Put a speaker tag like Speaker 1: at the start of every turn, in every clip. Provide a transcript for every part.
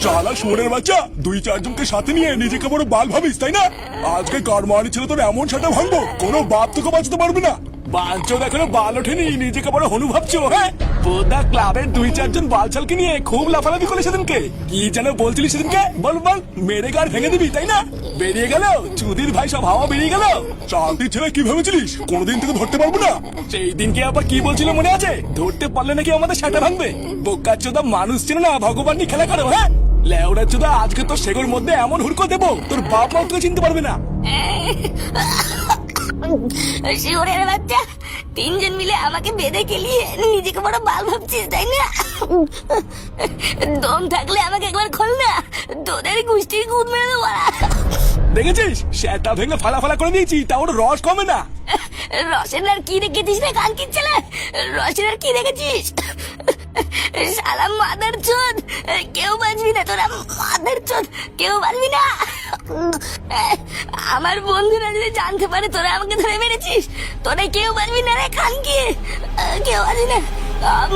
Speaker 1: শালা শুয়োরের বাচ্চা, 2-4 জনকে সাথে নিয়ে নিজেকে বড় বাল ভাবিস তাই না? আজকে কারমানি ছিল তোর এমন সাটা ভাঙবো, কোনো বাপ তোকে বাঁচাতে পারবে না। বাঞ্চোদ এখনো বাল ওঠেনি, নিজেকে বড় হনু ভাবছো? হ্যাঁ, বোধা ক্লাবের 2-4 জন বালছালকে নিয়ে খুব লাফালাফি করলে সেদিনকে। কি যেন বলছিলি সেদিনকে? বল বল, মেরে গাড় ভেঙে দিবি তাই না? বেরিয়ে গেল চুদির ভাই, সব হাওয়া বেরিয়ে গেল। শান্তির ছেলে কি ভেবেছিলিস কোনোদিন থেকে ধরতে পারবো না? সেই দিনকে আবার কি বলছিল মনে আছে? ধরতে পারলে নাকি আমাদের সাটা ভাঙবে। বোকার চোদা, মানুষ ছিল না ভগবান নিয়ে খেলা করো। হ্যাঁ লেওড়া চোদা, আজকে তোর সেগুর মধ্যে এমন হুড়কো দেবো তোর বাপ মাও তোকে চিনতে পারবে না।
Speaker 2: শিওরের বাচ্চা, 3 জন মিলে আমাকে বেঁধে খেলিয়ে নিজেকে বড় বাল ভাবছিস তাই না? দম থাকলে আমাকে একবার খোল না, তোদের গোষ্ঠীর গুদ মেরে দেবো।
Speaker 1: দেখেছিস সেটা ভেঙে ফালা ফালা করে দিয়েছি, তা ওর রস কমে না।
Speaker 2: রসের আর কি দেখেছিস রে কানকির ছেলে? রসের আর কি দেখেছিস? শালা মাদার চোদ, কেউ বাঁচবি না তোরা, মাদার চোদ, কেউ বাঁচবি না। আমার বন্ধুরা যদি জানতে পারে তোরা আমাকে ধরে মেরেছিস, তোরা কেউ বাঁচবি না রে খানকি, কেউ বাঁচবি না।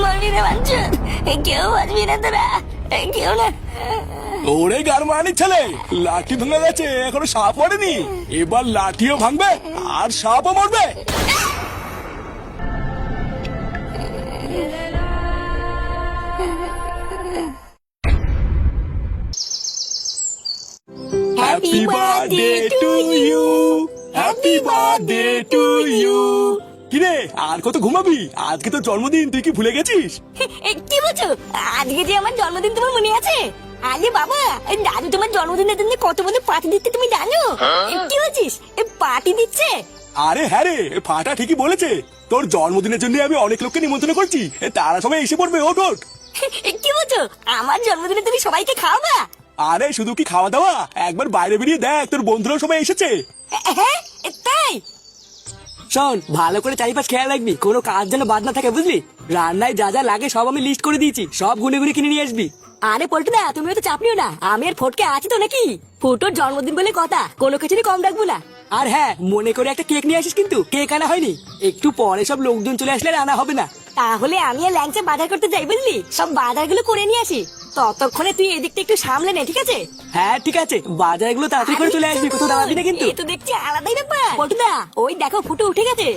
Speaker 2: মরবি রে বাঞ্চোদ, কেউ বাঁচবি না তোরা, কেউ না।
Speaker 1: ওরে গারমানি ছেলে, লাঠি ভেঙে গেছে, এখনো সাপ মরেনি। এবার লাঠিও ভাঙবে আর সাপও মরবে। Happy birthday to you, happy birthday to you. কিরে আর কত ঘুমাবি? আজকে তো জন্মদিন, তুই কি ভুলে গেছিস?
Speaker 2: কি বলছো? আজকে যে আমার জন্মদিন তোমার মনে আছে? আরে বাবা, দাদু তোমার জন্মদিনের জন্য কত বড় পার্টি দিচ্ছে তুমি জানো? কি বলছিস, পার্টি দিচ্ছে?
Speaker 1: আরে হ্যাঁ রে, ফাটা ঠিকই বলেছে। তোর জন্মদিনের জন্য আমি অনেক লোককে নিমন্ত্রণ করছি, তারা সবাই এসে পড়বে। ওঠ ওঠ।
Speaker 2: কি বলছো, আমার জন্মদিনে তুমি সবাইকে খাওয়াবা?
Speaker 1: আরে শুধু কি খাওয়া দাওয়া, একবার বাইরে বেরিয়ে দেখ, তোর বন্ধুরাও সবাই এসেছে।
Speaker 2: হ্যাঁ তাই?
Speaker 3: শোন, ভালো করে চারিপাশ খেয়াল রাখবি, কোনো কাজ যেন বাদ না থাকে, বুঝলি? রান্নায় যা যা লাগে সব আমি লিস্ট করে দিয়েছি, সব গুনে গুনে কিনে নিয়ে আসবি।
Speaker 2: আরে পল্টুদা, তুমি তো চাপ নিও না, আমি আর ফটকে আছি তো নাকি। ফুটোর জন্মদিন বলে কথা, কোনো কিছুরই কম রাখবো না।
Speaker 3: আর হ্যাঁ, মনে করে একটা কেক নিয়ে আসিস, কিন্তু কেক আনা হয়নি। একটু পরে সব লোকজন চলে আসলে আর আনা হবে না।
Speaker 2: তাহলে আমি আর ল্যাংচা বাজার করতে যাই, বুঝলি? সব বাজারগুলো করে নিয়ে আসি, ততক্ষণে তুই এদিকটা একটু সামলে নে, ঠিক আছে?
Speaker 3: হ্যাঁ ঠিক আছে, বাজারগুলো তাড়াতাড়ি করে চলে আসবি, কোথাও দাঁড়াবি না কিন্তু।
Speaker 2: এই তো দেখছি আলাদাই ব্যাপার। পল্টুদা, ওই দেখো ফুটো উঠে গেছে।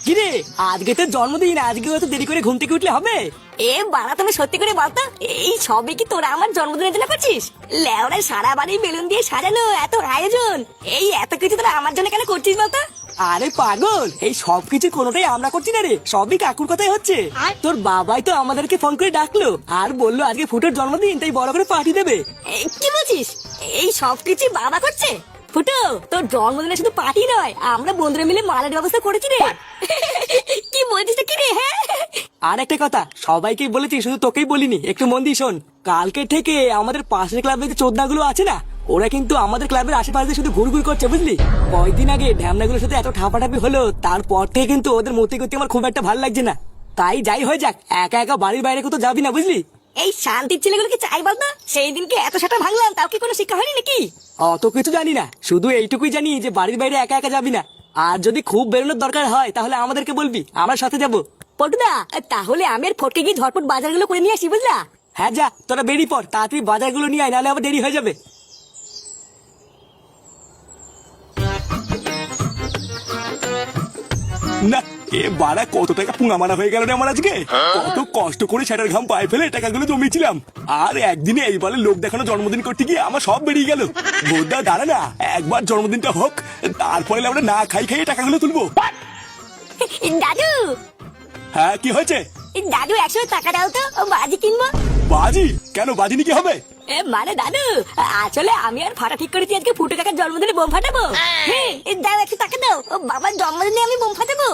Speaker 3: কিরে, আজকে তো জন্মদিন, আজকে তো দেরি করে ঘুম থেকে উঠলে হবে?
Speaker 2: এ বাড়া, তুমি সত্যি করে বলতো, এই সবে কি তোরা আমার জন্মদিনের জন্য করছিস? লেওড়ায় সারা বাড়ি বেলুন দিয়ে সাজানো, এত আয়োজন, এই এত কিছু তোরা আমার জন্য কেন করছিস বলতো?
Speaker 3: আরে পাগল, এই সবকিছু কোনোটাই আমরা করছি না রে, সবই কাকুর কথাই হচ্ছে। তোর বাবাই তো আমাদেরকে ফোন করে ডাকলো আর বললো আজকে ফুটোর জন্মদিন, তাই বড় করে পার্টি দেবে।
Speaker 2: কি বলছিস? এই সব কিছু বাবা করছে? ফুটো, তোর জন্মদিনে শুধু পার্টি নয়, আমরা বন্ধুরা মিলে মালের ব্যবস্থা করেছি রে। কি বলছিস কি রে? হ্যাঁ,
Speaker 3: আর একটা কথা, সবাইকেই বলেছি, শুধু তোকেই বলিনি, একটু মন দিয়ে শোন। কালকে থেকে আমাদের পাশের ক্লাবের যে চোদনাগুলো আছে না, ওরা কিন্তু আমাদের ক্লাবের আশেপাশে শুধু ঘুরঘুর করছে, বুঝলি? কয়েকদিন আগে ঢ্যামনাগুলোর সাথে এত ঠাপাঠাপি হলো, তারপর থেকে কিন্তু ওদের মতি গতি আমার খুব একটা ভালো লাগছে না। তাই যাই হয়ে যাক, একা একা বাড়ির বাইরে কোথাও যাবি না, বুঝলি?
Speaker 2: এই শান্তির ছেলেগুলোকে চাই বলতো, সেই দিনকে এত সাটা ভাঙলাম, তাও কি কোনো শিক্ষা হয়নি নাকি?
Speaker 3: অত কিছু জানি না, শুধু এইটুকুই জানি যে বাড়ির বাইরে একা একা যাবি না, আর যদি খুব বেরোনোর দরকার হয় তাহলে আমাদেরকে বলবি, আমার সাথে যাবো।
Speaker 2: পটুদা, তাহলে আমি আর ফটকে গিয়ে ঝটপট বাজারগুলো করে নিয়ে আসি, বুঝলা?
Speaker 3: হ্যাঁ যা, তোরা বেরিয়ে পড়, তাড়াতাড়ি বাজারগুলো নিয়ে আয়, নাহলে আবার দেরি হয়ে যাবে।
Speaker 1: না, এ বাড়া কত টাকা পুঙা মারা হয়ে গেল রে আমার আজকে। কত কষ্ট করে সেটার ঘাম পায়ে ফেলে টাকাগুলো জমিয়েছিলাম, আর একদিনে এই বলে লোক দেখানো জন্মদিন করতে গিয়ে আমার সব বেরিয়ে গেল। বোধা দাঁড়া না, একবার জন্মদিনটা হোক, তারপরে আমরা না খাই খাইয়ে টাকাগুলো তুলবো।
Speaker 2: দাদু,
Speaker 1: হ্যাঁ কি হয়েছে?
Speaker 2: দাদু 100 টাকা দাও তো, বাজি কিনবো।
Speaker 1: বাজি? কেন বাজি নিয়ে কি হবে?
Speaker 2: মানে দাদু, আসলে আমি আর ফাটা ঠিক করেছি আজকে ফুটো কাকার জন্মদিনে বোম ফাটাবো। হ্যাঁ, দাও 100 টাকা দাও, বাবার জন্মদিনে আমি বোম ফাটাবো।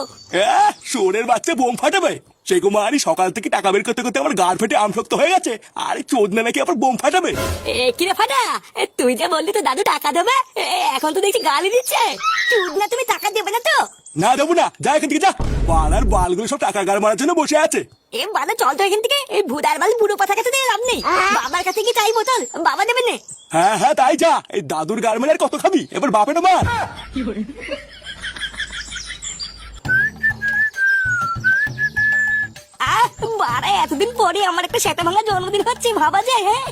Speaker 1: শোরের বাচ্চা বোম ফাটাবে? সেই কুমারী সকাল থেকে টাকা বের করতে করতে আমার গাড় ফেটে আমশক্ত হয়ে গেছে, আরে চোদনা নাকি আবার বোম ফাটাবে?
Speaker 2: কিরে ফাটা, তুই যে বললি তো দাদু টাকা দেবে, এখন তো দেখছি গালি দিচ্ছে। চোদনা, তুমি টাকা দেবে না তো?
Speaker 1: না দেবো না, যা এখান থেকে যা। পাড়ার বালগুলো সব টাকা গাড় মারার জন্য বসে আছে।
Speaker 2: বাবা চল তো এখান থেকে, এই ভুদার বাল বুড়ো পাথার কাছে দিয়ে লাভ নেই। বাবার কাছে কি চাই বোতল, বাবা দেবেন না?
Speaker 1: হ্যাঁ হ্যাঁ তাই যা, এই দাদুর গাড় মেরে আর কত খাবি, এবার বাপে না মার।
Speaker 2: বাড়া এতদিন পরে আমার একটা সেটা ভাঙা জন্মদিন হচ্ছে, ভাবা যায়? হ্যাঁ,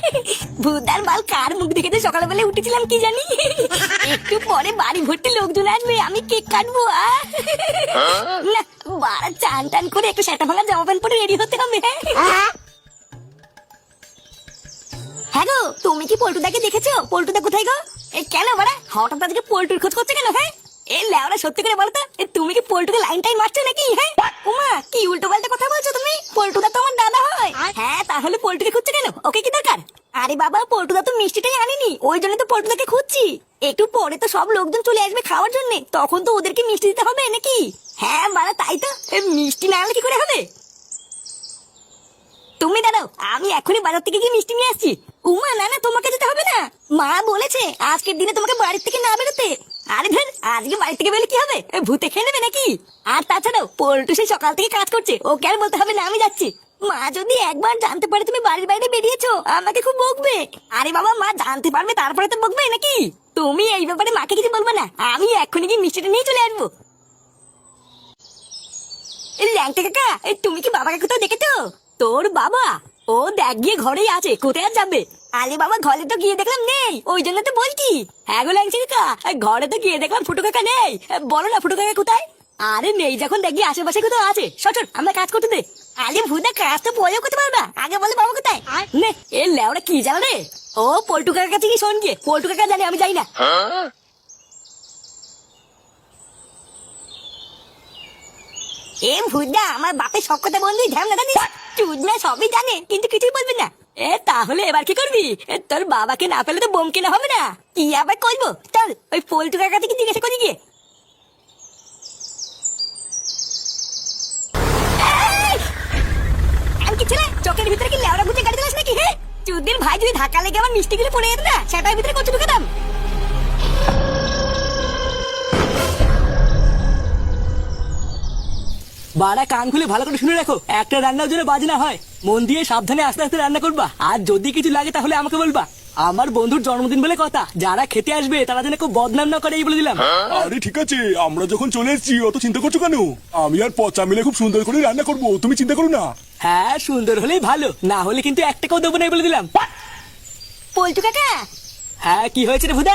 Speaker 2: ভূতদার বাল কার মুখ দেখে তো সকালবেলা উঠেছিলাম কি জানি। একটু পরে বাড়ি ভর্তি লোকজন আসবে, আমি কেক কাটবো। না বাড়া চান টান করে একটু সেটা ভাঙা জামা প্যান্ট পরে রেডি হতে হবে। হ্যাঁ গো, তুমি কি পল্টুদাকে দেখেছো? পল্টুদা কোথায় গো? কেন বাড়া হঠাৎ আজকে পল্টুর খোঁজ করছে কেন? হ্যাঁ লেওরা সত্যি করে বলো তো, তুমি কি পল্টুকে লাইন টাইম মারছো নাকি? হ্যাঁ উমা, কি উল্টো পাল্টা কথা বলছো তুমি? পল্টুদা তো আমার দাদা হয়। হ্যাঁ তাহলে পল্টুকে খুঁজছো কেন? ওকে কি দরকার? আরে বাবা, পল্টুদা তো মিষ্টিটাই আনেনি, ওই জন্য তো পল্টুদাকে খুঁজছি। একটু পরে তো সব লোকজন চলে আসবে খাওয়ার জন্য, তখন তো ওদেরকে মিষ্টি দিতে হবে নাকি? হ্যাঁ বাড়া তাই তো, মিষ্টি না আনলে কি করে হবে? তুমি দাঁড়াও, আমি এখনই বাজার থেকে গিয়ে মিষ্টি নিয়ে আসছি। উমা না না, তোমাকে যেতে হবে না, মা বলেছে আজকের দিনে তোমাকে বাড়ির থেকে না বেরোতে। আরে ধর, আজকে বাড়ি থেকে বেরোলে কি হবে? ভূতে খেয়ে নেবে নাকি? আর তাছাড়াও পল্টু সেই সকাল থেকে কাজ করছে, ওকে আর বলতে হবে না আমি যাচ্ছি। মা যদি একবার জানতে পারে তুমি বাড়ির বাইরে বেরিয়েছো, আমাকে খুব বকবে। আরে বাবা, মা জানতে পারবে তারপরে তো বকবে নাকি? তুমি এই ব্যাপারে মাকে কিছু বলবে না, আমি এখনই গিয়ে মিষ্টিটা নিয়ে চলে আসবো। ল্যাংটা কাকা, তুমি কি বাবাকে কোথাও দেখেছো? তোর বাবা? ও দেখ গিয়ে ঘরেই আছে, কোথায় আর যাবে? আরে বাবা, ঘরে তো গিয়ে দেখলাম নেই, ওই জন্য তো বলছি। হ্যাঁ গো ল্যাংচা কাকা, ঘরে তো গিয়ে দেখলাম ফুটো কাকা নেই। বলো না ফুটো কাকা কোথায়? আরে নেই যখন দেখি আশেপাশে কোথাও আছে। সচল আমরা কাজ করতে দে। আরে ভুদা, কাজ তো পরেও করতে পারবে না, আগে বলে বাবা কোথায়? নে এ লেওরা কি জানো রে? ও পল্টু কাকার কাছে কি শোন গিয়ে, পল্টু কাকা জানে আমি যাই না। এ ভুদা, আমার বাপের সব কথা বলবি, ধ্যান না জানিস? চুদনা সবই জানে কিন্তু কিছুই বলবি না। তাহলে এবার কি করবি? তোর বাবাকে না পেলে তো বোম কেনা হবে না। কি আবার করবো? চল ওই পল্টু কাকা থেকে জিজ্ঞাসা করি গিয়ে। আমি কি ছেলে, চোখের ভিতরে কি লেওড়া গুজে গাড়ি চালাস নাকি? হ্যাঁ চুদির ভাই, যদি ধাক্কা লেগে আমার মিষ্টি গুলো পড়ে যেত না, সেটার ভিতরে কত ঢুকাতাম।
Speaker 3: বাড়া কান খুলে ভালো করে শুনে রাখো, একটা রান্নার জন্য বাজ না হয়। মন দিয়ে সাবধানে আস্তে আস্তে রান্না করবা, আর যদি কিছু লাগে তাহলে আমাকে বলবা। আমার বন্ধুর জন্মদিন বলে কথা, যারা খেতে আসবে তারা যেন খুব বদনাম না করে, এই বলে দিলাম।
Speaker 1: আরে ঠিক আছে, আমরা যখন চলে এসেছি অত চিন্তা করছো কেন? আমি আর পচা মিলে খুব সুন্দর করে রান্না করবো, তুমি চিন্তা করো না।
Speaker 3: হ্যাঁ সুন্দর হলেই ভালো, না হলে কিন্তু একটা কেউ দেবো না, এই বলে দিলাম।
Speaker 2: পল্টু কাকা।
Speaker 3: হ্যাঁ কি হয়েছে রে ভুদা?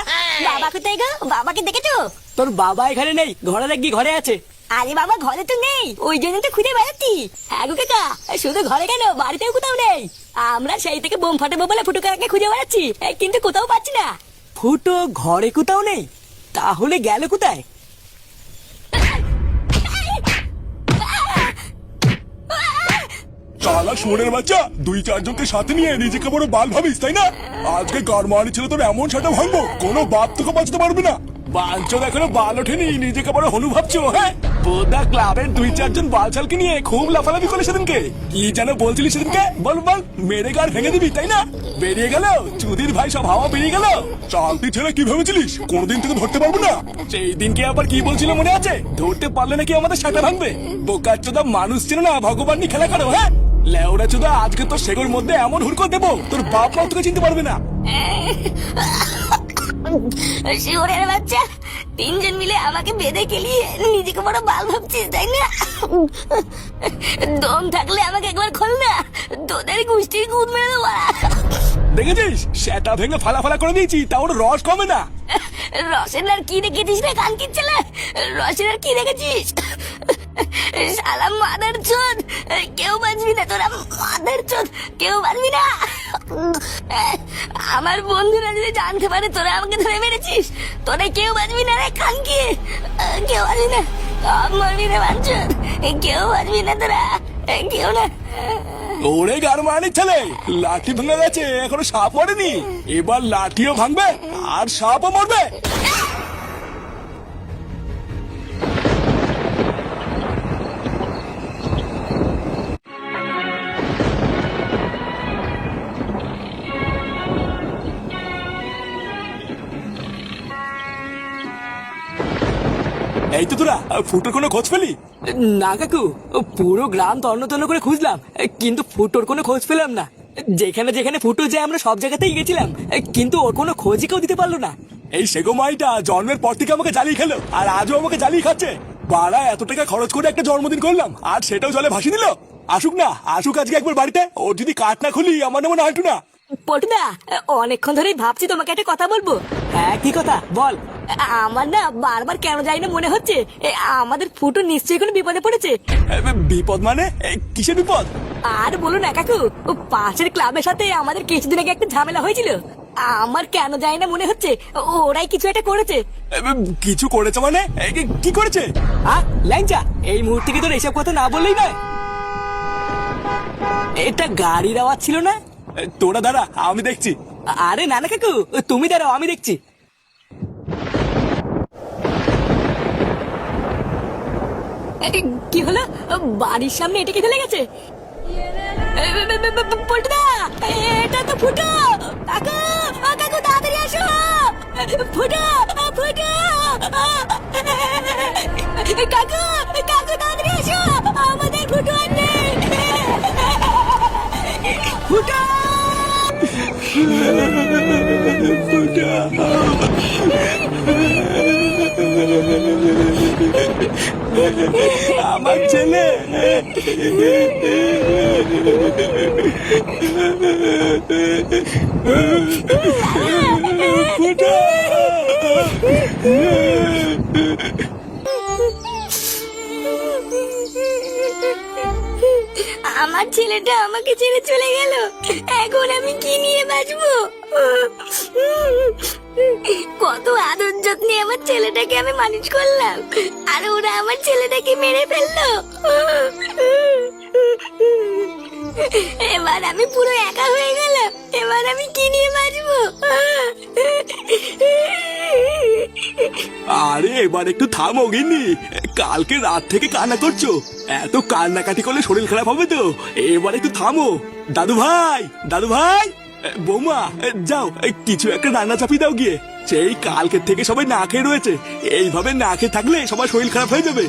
Speaker 2: বাবা কোথায় গো? বাবাকে দেখেছো?
Speaker 3: তোর বাবা এখানে নেই, ঘরে দেখবি ঘরে আছে।
Speaker 2: আরে বাবা, ঘরে তো নেই, ওই জন্য তো খুঁজে বেড়াচ্ছি। হ্যাঁ গো কাকা, শুধু ঘরে কেন, বাড়িতেও কোথাও নেই। আমরা সেই থেকে বোম ফাটাবো বলে ফুটো কাকাকে খুঁজে বেড়াচ্ছি, কিন্তু কোথাও পাচ্ছি না।
Speaker 3: ফুটো ঘরে কোথাও নেই, তাহলে গেল কোথায়?
Speaker 1: শালা শুয়োরের বাচ্চা, 2-4 জনকে সাথে নিয়ে নিজেকে বড় বাল ভাবিস তাই না? আজকে কারমানি ছিল তোর এমন সাটা ভাঙবো, কোনো বাপ তোকে বাঁচতে পারবে না। বাঞ্চদ এখনো বাল ওঠেনি, নিজেকে বড় হনু ভাবছো? হ্যাঁ বোধা ক্লাবের 2-4 জন বালছালকে নিয়ে খুব লাফালাফি করে সেদিনকে। কি যেন বলছিলি সেদিনকে? বল বল, মেরে গাড় ভেঙে দিবি তাই না? বেরিয়ে গেল চুদির ভাই, সব হাওয়া বেরিয়ে গেল। শান্তি ছেলে কি ভেবেছিলিস কোনদিন থেকে ধরতে পারবো না? সেই দিনকে আবার কি বলছিল মনে আছে? ধরতে পারলে নাকি আমাদের সাটা ভাঙবে। বোকাচ্চোদা মানুষ ছিল না, ভগবান নিয়ে খেলা করো। হ্যাঁ লেওরা চোদা, আজকে তোর সেগোর মধ্যে এমন হুড়কো দেবো তোর বাপ মাও তোকে চিনতে পারবে না।
Speaker 2: শিওরের বাচ্চা, 3 জন মিলে আমাকে বেঁধে গেলিয়ে নিজেকে বড় বাল ভাবছিস তাই না? দম থাকলে আমাকে একবার খোল না, তোদের গোষ্ঠীর গুদ মেরে দেবো।
Speaker 1: দেখেছিস, সেটা ভেঙে ফালা ফালা করে দিয়েছি, তা ওর রস কমে না।
Speaker 2: রসের আর কি দেখেছিস রে কান কিচ্ছেলে? রসের আর কি দেখেছিস? শালা মাদার চোদ, কেউ বাঁচবি না তোরা, মাদার চোদ, কেউ বাঁচবি না। আমার বন্ধুরা যদি জানতে পারে তোরা আমাকে ধরে মেরেছিস, তোরা কেউ বাঁচবি না রে খানকি, কেউ বাঁচবি না। মরবি রে বাঞ্চোদ, কেউ বাঁচবি না তোরা, কেউ না।
Speaker 1: ওরে গারমানি ছেলে, লাঠি ভেঙে গেছে, এখনো সাপ মরেনি, এবার লাঠিও ভাঙবে আর সাপও মরবে। এই তো তোরা ফুটোর কোনো খোঁজ পেলি?
Speaker 3: না কাকু, পুরো গ্রাম তন্ন তন্ন করে খুঁজলাম, কিন্তু ফুটোর কোনো খোঁজ পেলাম না। যেখানে যেখানে ফুটো যায় আমরা সব জায়গাতেই গেছিলাম, কিন্তু ওর কোনো খোঁজই কেউ দিতে পারলো না।
Speaker 1: এই সেগো মাইটা জন্মের পর থেকে আমাকে জ্বালিয়ে খেলো, আর আজও আমাকে জ্বালিয়ে খাচ্ছে। বাড়া এত টাকা খরচ করে একটা জন্মদিন করলাম, আর সেটাও জলে ভাসিয়ে দিল। আসুক না, আসুক আজকে একবার বাড়িতে। ওর যদি কাঠ না খুলি আমার নাম নান্টু না।
Speaker 2: পল্টুদা, অনেকক্ষণ ধরেই ভাবছি তোমাকে একটা কথা বলবো।
Speaker 3: হ্যাঁ কি কথা বল।
Speaker 2: আমার না বারবার কেন জানি না মনে হচ্ছে আমাদের ফুটো নিশ্চয়ই কোনো বিপদে পড়েছে।
Speaker 1: বিপদ মানে? কিসের বিপদ?
Speaker 2: আর বলো না কাকু, ও পাশের ক্লাবের সাথে আমাদের কিছুদিন আগে একটা ঝামেলা হয়েছিল। আমার কেন জানি না মনে হচ্ছে ওরাই কিছু একটা করেছে।
Speaker 1: কিছু করেছে মানে? কি করেছে?
Speaker 3: ল্যাংচা, এই মুহূর্তে কি তোর এইসব কথা না বললেই নয়। এটা গাড়ির আওয়াজ ছিল না?
Speaker 1: তোরা দাঁড়া, আমি দেখছি।
Speaker 3: আরে না না কাকু, তুমি দাঁড়াও, আমি দেখছি।
Speaker 2: কি হলো? বাড়ির সামনে এটা কি ফেলে গেছে? পল্টুদা, এটা তো ফুটো। কাকু, কাকু তাড়াতাড়ি আসো। ফুটো, ফুটো। কাকু, কাকু তাড়াতাড়ি আসো, আমাদের ফুটো আর নেই। ফুটো,
Speaker 1: আমার ছেলে। ফুটো।
Speaker 2: আমার ছেলেটা আমাকে ছেড়ে চলে গেল। এখন আমি কি নিয়ে বাঁচবো? কত আদর যত্নে আমার ছেলেটাকে আমি মানুষ করলাম, আর ওরা আমার ছেলেটাকে মেরে ফেললো। এবার আমি পুরো একা হয়ে গেলাম। এবার আমি কি নিয়ে বাঁচবো?
Speaker 1: আরে এবার একটু থামো গিন্নি, কালকে রাত থেকে কান্না করছো। এত কান্নাকাটি করলে শরীর খারাপ হবে তো। এবার একটু থামো। দাদু ভাই, দাদু ভাই, বৌমা, যাও কিছু একটা রান্না চাপিয়ে দাও গিয়ে। সেই কালকের থেকে সবাই না খেয়ে রয়েছে, এইভাবে না খেয়ে থাকলে সবার শরীর খারাপ হয়ে যাবে।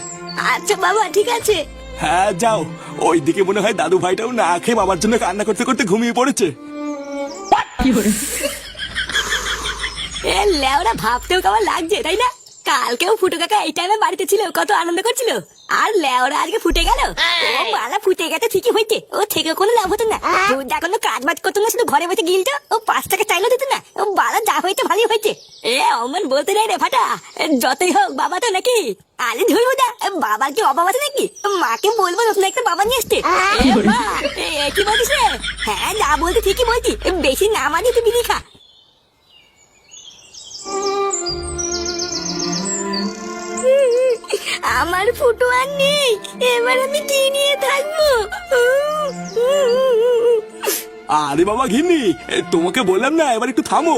Speaker 2: আচ্ছা বাবা, ঠিক আছে।
Speaker 1: হ্যাঁ যাও। ওইদিকে মনে হয় দাদু ভাইটাও না খেয়ে বাবার জন্য কান্না করতে করতে ঘুমিয়ে পড়েছে।
Speaker 2: লেওরা ভাবতেও কেমন লাগছে, তাই না? কালকেও ফুটো কাকা এই টাইমে বাড়িতে ছিল, কত আনন্দ করছিল। আর লেওরা আজকে ফুটে গেল। ও বালা ফুটে গেছে ঠিকই হয়েছে, ও থেকে কোনো লাভ হতো না। যা কোনো কাজ বাজ করতো না, শুধু ঘরে বসে গিলতো। ও 5 টাকা চাইলেও দিত না। ও বালা যা হয়েছে ভালোই হয়েছে। অমন বলতে নাই রে ফাটা, যতই হোক বাবা তো নাকি। আরে ধরবো দা, বাবার কি অভাব আছে নাকি? মাকে বলবো নতুন একটা বাবা নিয়ে আসতে। কি বলছিস রে? হ্যাঁ যা বলতে ঠিকই বলছি, বেশি না মানি তুই বিড়ি খা। আমার ফুটো আর নেই, এবার আমি কি নিয়ে থাকবো?
Speaker 1: আরে বাবা ঘিন্নি, তোমাকে বললাম না এবার একটু থামো।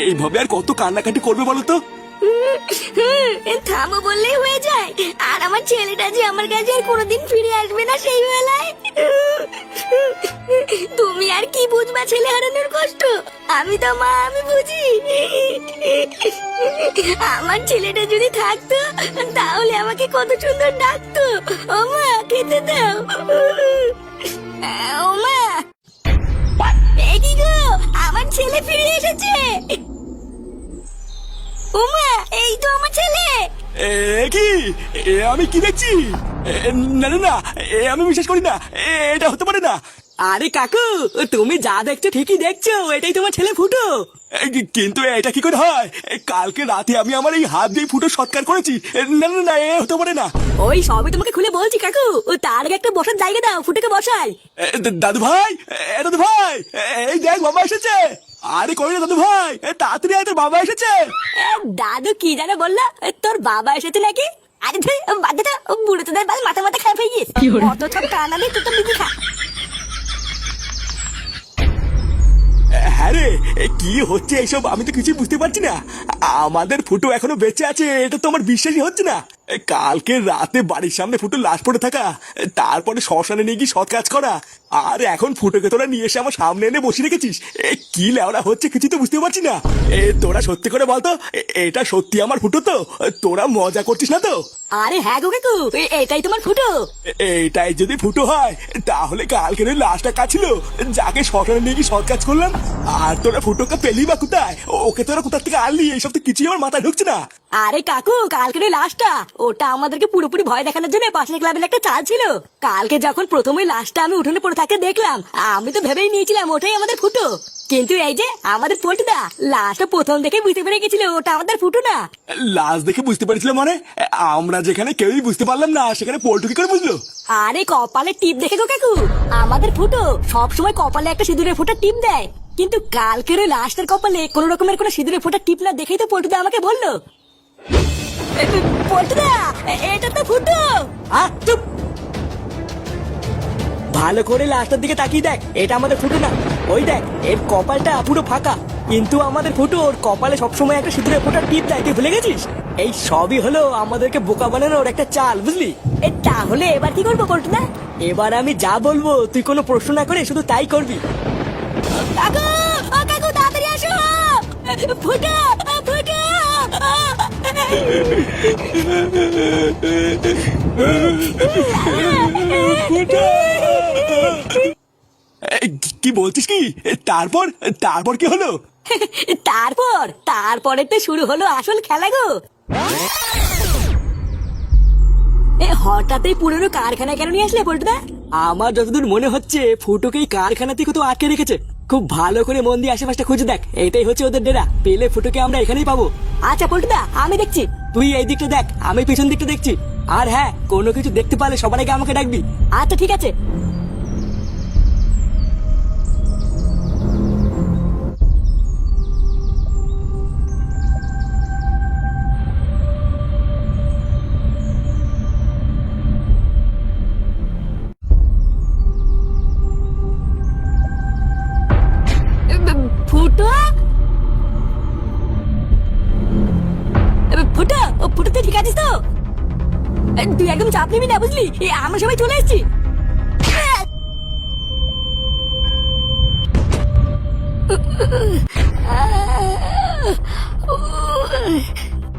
Speaker 1: এইভাবে আর কত কান্নাকাটি করবে বলো তো?
Speaker 2: থামো বললেই হয়ে যায়। আর আমার ছেলেটা যে আমার কাছে আর কোনোদিন ফিরে আসবে না সেই বেলায়। তুমি আর কি বুঝবা ছেলে হারানোর কষ্ট? আমি তো মা, আমি বুঝি। আমার ছেলেটা যদি থাকতো তাহলে আমাকে কত সুন্দর ডাকতো, ও মা খেতে দাও, ও মা। এই কি গো, আমার ছেলে ফিরে এসেছে। ওমা, এই তো আমার ছেলে।
Speaker 1: কি আমি কি দেখছি? না না না, আমি বিশ্বাস করি না, এটা হতে পারে না।
Speaker 3: আরে কাকু, তুমি যা দেখছো ঠিকই দেখছো, এটাই তোমার ছেলে ফুটো।
Speaker 1: কিন্তু এটা কি করে হয়? কালকে রাতে আমি আমার এই হাত দিয়ে ফুটো সৎকার করেছি। না না না, এ হতে পারে না।
Speaker 2: ওই সবই তোমাকে খুলে বলছি কাকু, তার আগে একটা বসার জায়গা দাও, ফুটোকে বসাই।
Speaker 1: দাদু ভাই, দাদু ভাই, এই দেখ বাবা এসেছে। আরে কই না দাদু ভাই, তাড়াতাড়ি আয়, তোর বাবা এসেছে।
Speaker 2: দাদু কি জানো বললো? তোর বাবা এসেছে নাকি? আরে বাদ দে তো, বুড়ো তোদের বাল মাথা মাথা খারাপ হয়ে গিয়েছে। অত সব কানা দিয়ে তুই তো বিধি খা।
Speaker 1: হ্যাঁ রে, কি হচ্ছে এইসব? আমি তো কিছুই বুঝতে পারছি না। আমাদের ফুটো এখনো বেঁচে আছে, এটা তো আমার বিশ্বাসই হচ্ছে না। কালকে রাতে বাড়ির সামনে ফুটো লাশ পড়ে থাকা, তারপরে শ্মশানে নিয়ে গিয়ে সৎ কাজ করা, আর এখন ফুটোকে তোরা নিয়ে এসে আমার সামনে এনে বসে রেখেছিস। কি লেওড়া হচ্ছে কিছু তো বুঝতে পারছি না। তোরা সত্যি করে বলতো, এটা সত্যি আমার ফুটো তো? তোরা মজা করছিস না তো?
Speaker 2: আরে হ্যাঁ গো কাকু, এটাই তোমার ফুটো।
Speaker 1: এইটাই যদি ফুটো হয় তাহলে কালকের ওই লাশটা কাছিল, যাকে শ্মশানে নিয়ে গিয়ে সৎ কাজ করলাম। আর তোরা ফুটোকে পেলি বা কোথায়? ওকে তোরা কোথা থেকে আনলি? এইসব তো কিছুই আমার মাথায় ঢুকছে না।
Speaker 2: আরে কাকু কালকের ওই লাশটা ওটা আমাদেরকে পুরোপুরি ভয় দেখানোর জন্য পাশের ক্লাবের একটা চাল ছিল। কালকে যখন প্রথম ওই লাশটা আমি উঠোনে পড়ে থাকতে দেখলাম, আমি তো ভেবেই নিয়েছিলাম ওটাই আমাদের ফুটো। কিন্তু এই যে আমাদের পল্টুদা লাশটা প্রথম দেখে বুঝতে পেরে গেছিল ওটা আমাদের ফুটো না।
Speaker 1: লাশ দেখে বুঝতে পারছিলাম মানে? আমরা যেখানে কেউই বুঝতে পারলাম না সেখানে পল্টু কি করে বুঝলো?
Speaker 2: আরে কপালে টিপ দেখে গো কাকু, আমাদের ফুটো সবসময় কপালে একটা সিঁদুরের ফোঁটা টিপ দেয়, কিন্তু কালকের ওই লাশটার কপালে কোনো রকমের কোনো সিঁদুরের ফোঁটা টিপ না দেখেই তো পল্টুদা আমাকে বললো, পল্টুদা এটা তো ফুটো।
Speaker 3: চুপ! ভালো করে লাস্টের দিকে তাকিয়ে দেখ, এটা আমাদের ফুটো না। ওই দেখ এর কপালটা পুরো ফাঁকা, কিন্তু আমাদের ফুটো ওর কপালে সবসময় একটা সিঁদুরের ফোঁটা টিপ দেয়, তুই ভুলে গেছিস? এই সবই হলো আমাদেরকে বোকা বানানোর একটা চাল, বুঝলি?
Speaker 2: তাহলে এবার কি করবো পল্টুদা?
Speaker 3: এবার আমি যা বলবো তুই কোনো প্রশ্ন না করে শুধু তাই করবি।
Speaker 2: কাকু ও কাকু তাড়াতাড়ি আসো, ফুটো ফুটো।
Speaker 1: কি বলছিস কি? তারপর তারপর কি হলো?
Speaker 2: তারপরে তো শুরু হলো আসল খেলা গো। হঠাৎই পুরনো কারখানায় কেন নিয়ে আসলে পল্টুদা?
Speaker 3: আমার যতদূর মনে হচ্ছে ফুটোকেই কারখানাতে কোথাও আটকে রেখেছে। খুব ভালো করে মন দিয়ে আশেপাশটা খুঁজে দেখ, এটাই হচ্ছে ওদের ডেরা। পেলে ফুটোকে আমরা এখানেই পাবো।
Speaker 2: আচ্ছা পল্টুদা আমি দেখছি।
Speaker 3: তুই এই দিকটা দেখ, আমি পিছন দিকটা দেখছি। আর হ্যাঁ, কোনো কিছু দেখতে পারলে সবার আগে আমাকে ডাকবি।
Speaker 2: আচ্ছা ঠিক আছে। ফুটো ফুটো ফুটো তুই ঠিক আছিস তো? তুই একদম চাপ নিবি না বুঝলি, আমরা সবাই চলে এসেছি।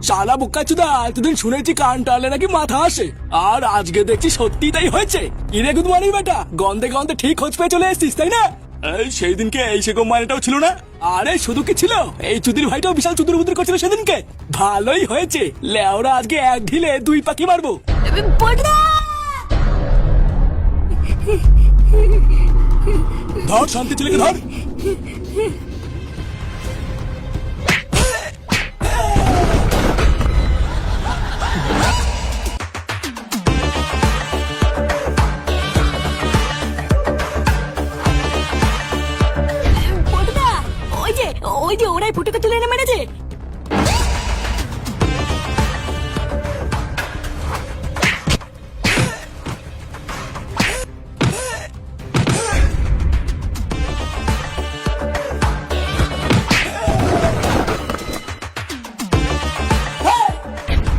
Speaker 1: শালা বোকাচুদা, এতদিন শুনেছি কান টানলে নাকি মাথা আসে, আর আজকে দেখছি সত্যি তাই হয়েছে। ইরে গুদমানি বেটা, গন্ধে গন্ধে ঠিক খোঁজ পেয়ে চলে এসেছিস তাই না? এই সেই দিনকে এই সেরকম মানেটাও ছিল না। আরে শুধু কি ছিল, এই চুদির ভাইটাও বিশাল চুদুর বুদুর করছিল সেদিনকে। ভালোই হয়েছে, লেওরা আজকে এক ঢিলে দুই পাখি মারবো।
Speaker 2: পল্টুদা
Speaker 1: ধর শান্তি ছেলেকে ধর।
Speaker 2: পল্টুদা ওই যে ওরাই ফুটোকে তুলে এনে মেরেছে।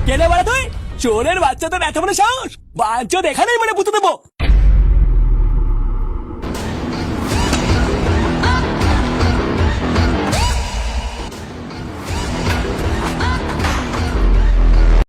Speaker 1: কেন বলা তুই? চোরের বাচ্চা তোর এত বড় সাহস? বাঞ্চদ এখানেই মানে পুঁতে দেবো।